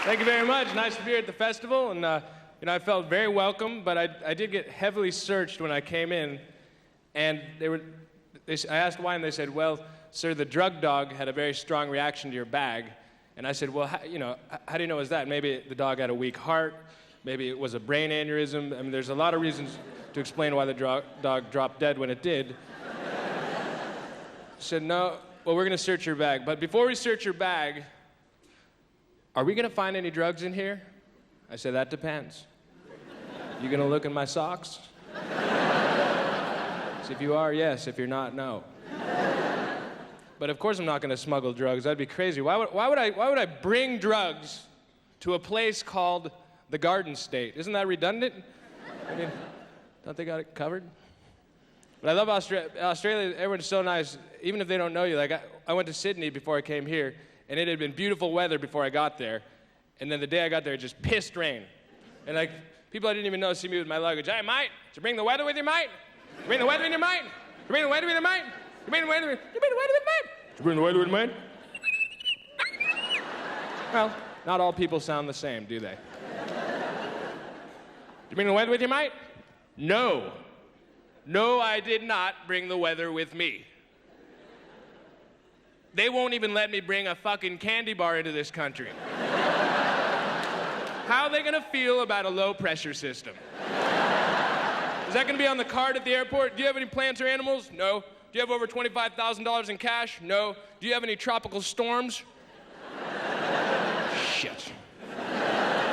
Thank you very much. Nice to be here at the festival, and I felt very welcome. But I did get heavily searched when I came in, and I asked why, and they said, "Well, sir, the drug dog had a very strong reaction to your bag." And I said, "Well, how do you know it was that? Maybe the dog had a weak heart, maybe it was a brain aneurysm. I mean, there's a lot of reasons to explain why the dog dropped dead when it did." I said, "No. Well, we're gonna search your bag, but before we search your bag, are we gonna find any drugs in here?" I said, "That depends. You gonna look in my socks?" So if you are, yes. If you're not, no. But of course I'm not gonna smuggle drugs. That'd be crazy. Why would I bring drugs to a place called the Garden State? Isn't that redundant? I mean, don't they got it covered? But I love Australia. Everyone's so nice, even if they don't know you. Like, I went to Sydney before I came here, and it had been beautiful weather before I got there. And then the day I got there, it just pissed rain. And like, people I didn't even know see me with my luggage. "Hey, mate, did you bring the weather with you, mate? You bring the weather with you, mate? You bring the weather with you, mate? You bring the weather with you, mate? You bring the weather with you, mate?" Well, not all people sound the same, do they? "You bring the weather with you, mate?" No. No, I did not bring the weather with me. They won't even let me bring a fucking candy bar into this country. How are they gonna feel about a low-pressure system? Is that gonna be on the card at the airport? "Do you have any plants or animals?" "No." "Do you have over $25,000 in cash?" "No." "Do you have any tropical storms?" Shit.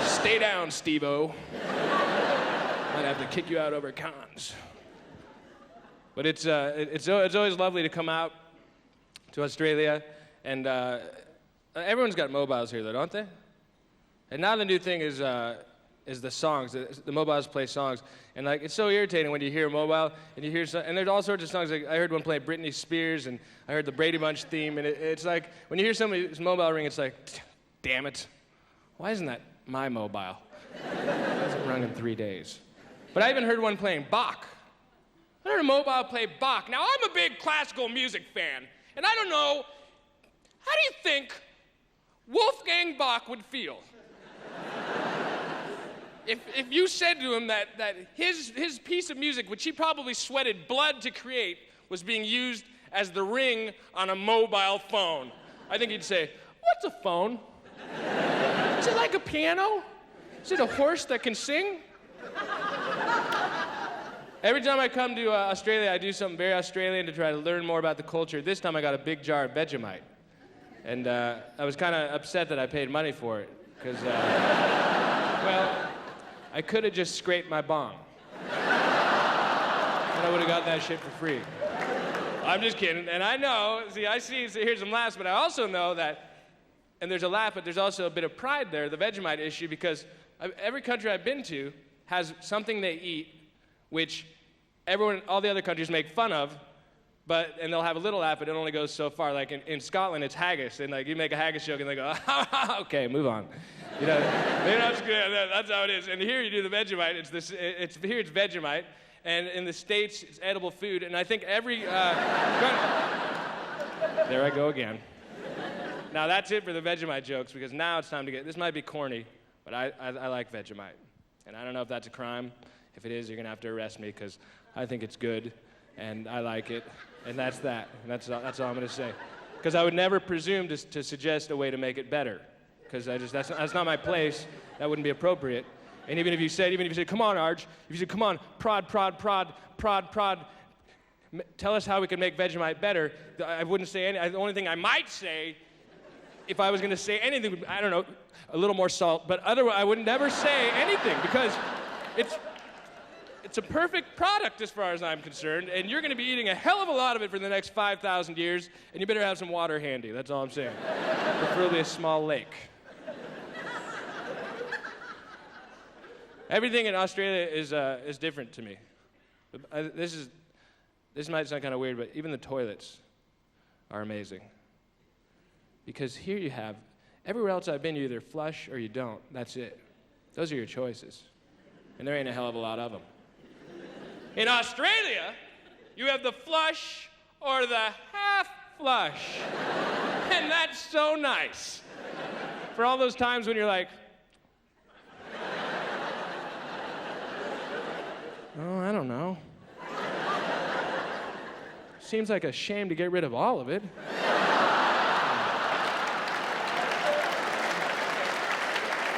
Stay down, Steve-O. Might have to kick you out over cons. But it's always lovely to come out to Australia, and everyone's got mobiles here, though, don't they? And now the new thing is the songs. The mobiles play songs, and like, it's so irritating when you hear a mobile and you hear and there's all sorts of songs. Like, I heard one play Britney Spears, and I heard the Brady Bunch theme, and it's like when you hear somebody's mobile ring, it's like, damn it, why isn't that my mobile? It hasn't rung in 3 days. But I even heard one playing Bach. I heard a mobile play Bach. Now, I'm a big classical music fan, and I don't know, how do you think Wolfgang Bach would feel if you said to him that his piece of music, which he probably sweated blood to create, was being used as the ring on a mobile phone? I think he'd say, "What's a phone? Is it like a piano? Is it a horse that can sing?" Every time I come to Australia, I do something very Australian to try to learn more about the culture. This time I got a big jar of Vegemite. And I was kind of upset that I paid money for it, because, well, I could have just scraped my bong. And I would have got that shit for free. I'm just kidding. And I know, here's some laughs, but I also know that, and there's a laugh, but there's also a bit of pride there, the Vegemite issue, because every country I've been to has something they eat which all the other countries make fun of, and they'll have a little laugh, but it only goes so far. Like in Scotland, it's haggis, and like you make a haggis joke, and they go, "Okay, move on." That's how it is. And here you do the Vegemite. Here it's Vegemite, and in the States, it's edible food. And I think there I go again. Now that's it for the Vegemite jokes, because now it's time to this might be corny, but I like Vegemite, and I don't know if that's a crime. If it is, you're gonna have to arrest me, because I think it's good, and I like it, and that's that. And that's all I'm gonna say. Because I would never presume to suggest a way to make it better, because that's not my place. That wouldn't be appropriate. And even if you said, "Come on, Arj," if you said, "Come on, prod, tell us how we can make Vegemite better," I wouldn't say any. The only thing I might say, if I was gonna say anything, I don't know, a little more salt. But otherwise, I would never say anything, because it's a perfect product as far as I'm concerned, and you're going to be eating a hell of a lot of it for the next 5,000 years, and you better have some water handy. That's all I'm saying. Preferably a small lake. Everything in Australia is different to me. This might sound kind of weird, but even the toilets are amazing. Because here you have, everywhere else I've been, you either flush or you don't. That's it. Those are your choices. And there ain't a hell of a lot of them. In Australia, you have the flush or the half flush. And that's so nice. For all those times when you're like, oh, I don't know. Seems like a shame to get rid of all of it.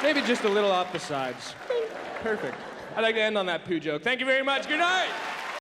Maybe just a little off the sides. Perfect. I'd like to end on that poo joke. Thank you very much. Good night.